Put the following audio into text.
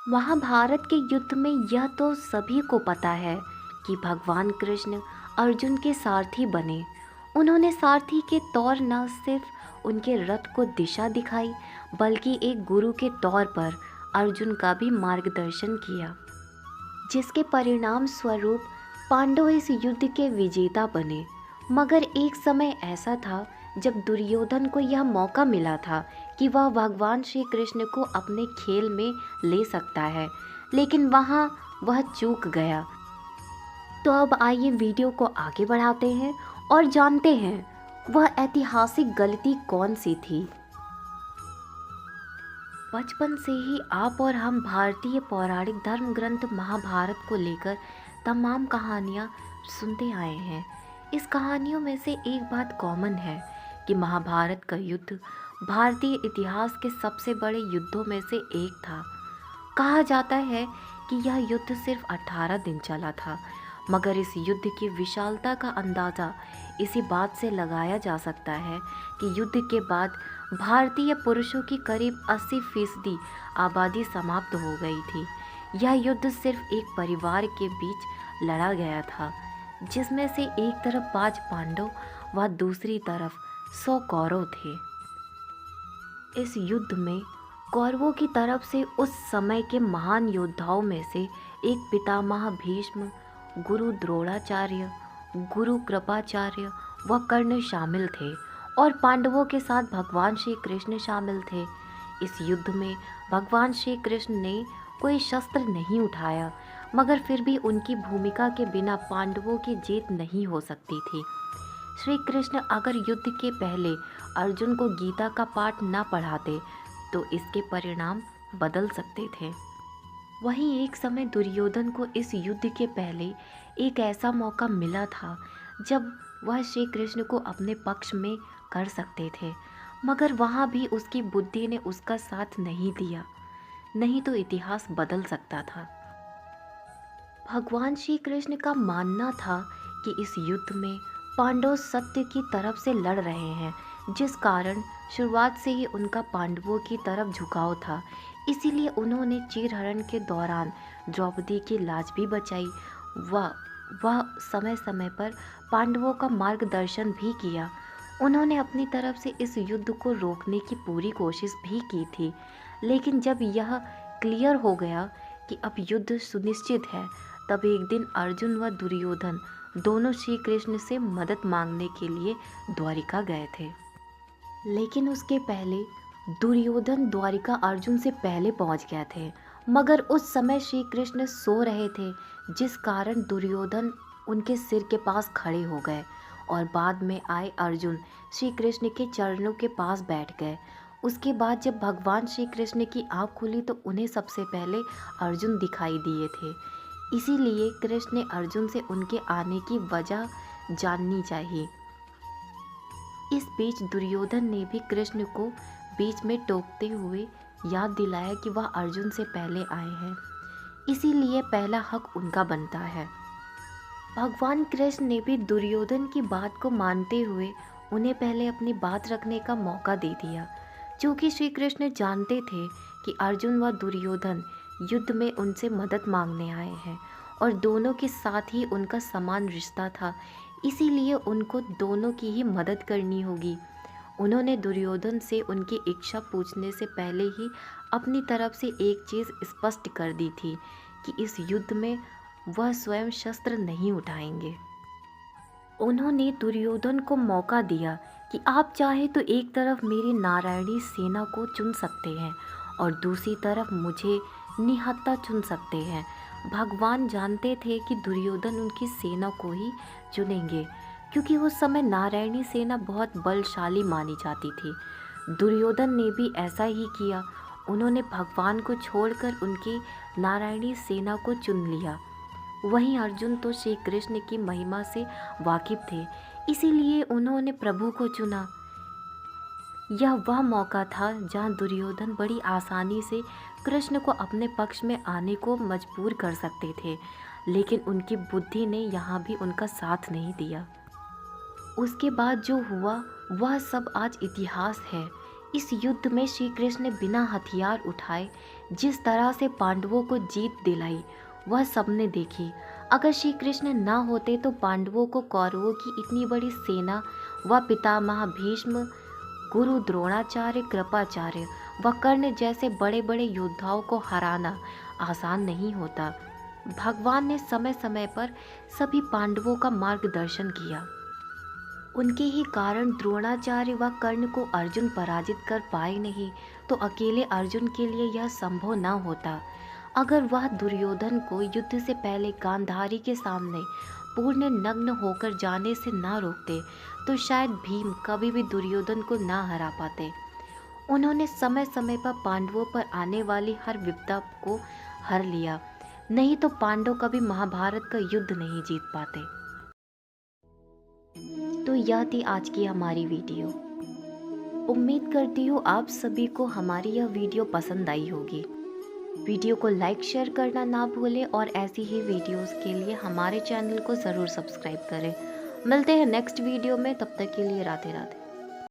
महाभारत के युद्ध में यह तो सभी को पता है कि भगवान कृष्ण अर्जुन के सारथी बने। उन्होंने सारथी के तौर न सिर्फ उनके रथ को दिशा दिखाई, बल्कि एक गुरु के तौर पर अर्जुन का भी मार्गदर्शन किया, जिसके परिणाम स्वरूप पांडव इस युद्ध के विजेता बने। मगर एक समय ऐसा था जब दुर्योधन को यह मौका मिला था कि वह भगवान श्री कृष्ण को अपने खेल में ले सकता है, लेकिन वहाँ वह चूक गया। तो अब आइए वीडियो को आगे बढ़ाते हैं और जानते हैं वह ऐतिहासिक गलती कौन सी थी। बचपन से ही आप और हम भारतीय पौराणिक धर्म ग्रंथ महाभारत को लेकर तमाम कहानियाँ सुनते आए हैं। इस कहानियों में से एक बात कॉमन है कि महाभारत का युद्ध भारतीय इतिहास के सबसे बड़े युद्धों में से एक था। कहा जाता है कि यह युद्ध सिर्फ 18 दिन चला था, मगर इस युद्ध की विशालता का अंदाज़ा इसी बात से लगाया जा सकता है कि युद्ध के बाद भारतीय पुरुषों की करीब 80% आबादी समाप्त हो गई थी। यह युद्ध सिर्फ एक परिवार के बीच लड़ा गया था, जिसमें से एक तरफ 5 पांडव व दूसरी तरफ 100 कौरव थे। इस युद्ध में कौरवों की तरफ से उस समय के महान योद्धाओं में से एक पितामह भीष्म, गुरु द्रोणाचार्य, गुरु कृपाचार्य व कर्ण शामिल थे, और पांडवों के साथ भगवान श्री कृष्ण शामिल थे। इस युद्ध में भगवान श्री कृष्ण ने कोई शस्त्र नहीं उठाया, मगर फिर भी उनकी भूमिका के बिना पांडवों की जीत नहीं हो सकती थी। श्री कृष्ण अगर युद्ध के पहले अर्जुन को गीता का पाठ न पढ़ाते तो इसके परिणाम बदल सकते थे। वहीं एक समय दुर्योधन को इस युद्ध के पहले एक ऐसा मौका मिला था जब वह श्री कृष्ण को अपने पक्ष में कर सकते थे, मगर वहाँ भी उसकी बुद्धि ने उसका साथ नहीं दिया, नहीं तो इतिहास बदल सकता था। भगवान श्री कृष्ण का मानना था कि इस युद्ध में पांडव सत्य की तरफ से लड़ रहे हैं, जिस कारण शुरुआत से ही उनका पांडवों की तरफ झुकाव था। इसीलिए उन्होंने चीरहरण के दौरान द्रौपदी की लाज भी बचाई। वह समय समय पर पांडवों का मार्गदर्शन भी किया। उन्होंने अपनी तरफ से इस युद्ध को रोकने की पूरी कोशिश भी की थी, लेकिन जब यह क्लियर हो गया कि अब युद्ध सुनिश्चित है, तब एक दिन अर्जुन व दुर्योधन दोनों श्री कृष्ण से मदद मांगने के लिए द्वारिका गए थे। लेकिन उसके पहले दुर्योधन द्वारिका अर्जुन से पहले पहुंच गए थे, मगर उस समय श्री कृष्ण सो रहे थे, जिस कारण दुर्योधन उनके सिर के पास खड़े हो गए और बाद में आए अर्जुन श्री कृष्ण के चरणों के पास बैठ गए। उसके बाद जब भगवान श्री कृष्ण की आँख खुली तो उन्हें सबसे पहले अर्जुन दिखाई दिए थे। इसीलिए कृष्ण ने अर्जुन से उनके आने की वजह जाननी चाहिए। इस बीच दुर्योधन ने भी कृष्ण को बीच में टोकते हुए याद दिलाया कि वह अर्जुन से पहले आए हैं, इसीलिए पहला हक उनका बनता है। भगवान कृष्ण ने भी दुर्योधन की बात को मानते हुए उन्हें पहले अपनी बात रखने का मौका दे दिया, क्योंकि श्री कृष्ण जानते थे कि अर्जुन व दुर्योधन युद्ध में उनसे मदद मांगने आए हैं और दोनों के साथ ही उनका समान रिश्ता था, इसीलिए उनको दोनों की ही मदद करनी होगी। उन्होंने दुर्योधन से उनकी इच्छा पूछने से पहले ही अपनी तरफ से एक चीज़ स्पष्ट कर दी थी कि इस युद्ध में वह स्वयं शस्त्र नहीं उठाएंगे। उन्होंने दुर्योधन को मौका दिया कि आप चाहे तो एक तरफ मेरी नारायणी सेना को चुन सकते हैं और दूसरी तरफ मुझे निहत्था चुन सकते हैं। भगवान जानते थे कि दुर्योधन उनकी सेना को ही चुनेंगे, क्योंकि उस समय नारायणी सेना बहुत बलशाली मानी जाती थी। दुर्योधन ने भी ऐसा ही किया। उन्होंने भगवान को छोड़कर उनकी नारायणी सेना को चुन लिया। वहीं अर्जुन तो श्री कृष्ण की महिमा से वाकिफ थे, इसीलिए उन्होंने प्रभु को चुना। यह वह मौका था जहां दुर्योधन बड़ी आसानी से कृष्ण को अपने पक्ष में आने को मजबूर कर सकते थे, लेकिन उनकी बुद्धि ने यहाँ भी उनका साथ नहीं दिया। उसके बाद जो हुआ वह सब आज इतिहास है। इस युद्ध में श्री कृष्ण ने बिना हथियार उठाए जिस तरह से पांडवों को जीत दिलाई वह सबने देखी। अगर श्री कृष्ण न होते तो पांडवों को कौरवों की इतनी बड़ी सेना व पितामह भीष्म, गुरु द्रोणाचार्य, कृपाचार्य व कर्ण जैसे बड़े बड़े योद्धाओं को हराना आसान नहीं होता। भगवान ने समय समय पर सभी पांडवों का मार्गदर्शन किया। उनके ही कारण द्रोणाचार्य व कर्ण को अर्जुन पराजित कर पाए नहीं, तो अकेले अर्जुन के लिए यह संभव न होता। अगर वह दुर्योधन को युद्ध से पहले गांधारी के सामने पूर्ण नग्न होकर जाने से न रोकते तो शायद भीम कभी भी दुर्योधन को न हरा पाते। उन्होंने समय समय पर पांडवों पर आने वाली हर विपदा को हर लिया, नहीं तो पांडव कभी महाभारत का युद्ध नहीं जीत पाते। तो यह थी आज की हमारी वीडियो। उम्मीद करती हूँ आप सभी को हमारी यह वीडियो पसंद आई होगी। वीडियो को लाइक शेयर करना ना भूलें और ऐसी ही वीडियोस के लिए हमारे चैनल को ज़रूर सब्सक्राइब करें। मिलते हैं नेक्स्ट वीडियो में, तब तक के लिए राधे राधे।